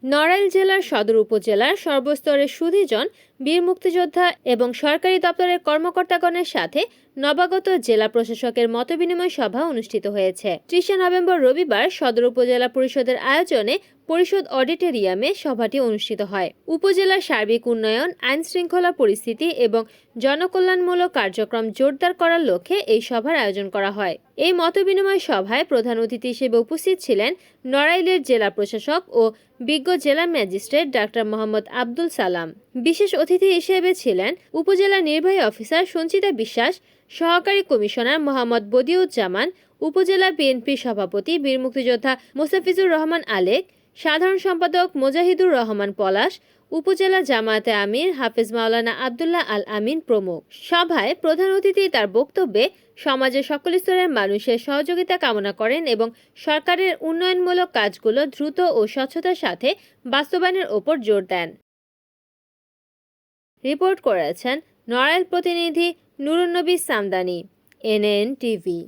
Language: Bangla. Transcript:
নড়াইল জেলার সদর উপজেলার সর্বস্তরের সুধীজন বীর মুক্তিযোদ্ধা এবং সরকারি দপ্তরের কর্মকর্তাগণের সাথে নবাগত জেলা প্রশাসকের মতবিনিময় সভা অনুষ্ঠিত হয়েছে। ৩০ নভেম্বর রবিবার সদর উপজেলা পরিষদের আয়োজনে পরিষদ অডিটোরিয়ামে সভাটি অনুষ্ঠিত হয়। উপজেলার সার্বিক উন্নয়ন, আইন শৃঙ্খলা পরিস্থিতি এবং জনকল্যাণমূলক কার্যক্রম জোরদার করার লক্ষ্যে এই সভার আয়োজন করা হয়। এই মতবিনিময় সভায় প্রধান অতিথি হিসেবে উপস্থিত ছিলেন নড়াইলের জেলা প্রশাসক ও বিজ্ঞ জেলা ম্যাজিস্ট্রেট ডাক্তার মোহাম্মদ আব্দুল সালাম। বিশেষ অতিথি হিসেবে ছিলেন উপজেলা নির্বাহী অফিসার সঞ্চিতা বিশ্বাস, সহকারী কমিশনার মোহাম্মদ বদিউজ্জামান, উপজেলা বিএনপি সভাপতি বীর মুক্তিযোদ্ধা মোস্তাফিজুর রহমান আলেক, সাধারণ সম্পাদক মোজাহিদুর রহমান পলাশ, উপজেলা জামায়াতে আমির হাফেজ মাওলানা আবদুল্লাহ আল আমিন প্রমুখ। সভায় প্রধান অতিথি তার বক্তব্যে সমাজের সকল স্তরের মানুষের সহযোগিতা কামনা করেন এবং সরকারের উন্নয়নমূলক কাজগুলো দ্রুত ও স্বচ্ছতার সাথে বাস্তবায়নের ওপর জোর দেন। রিপোর্ট করেছেন নড়াইল প্রতিনিধি নুরুন্নবী সামদানি, NN টিভি।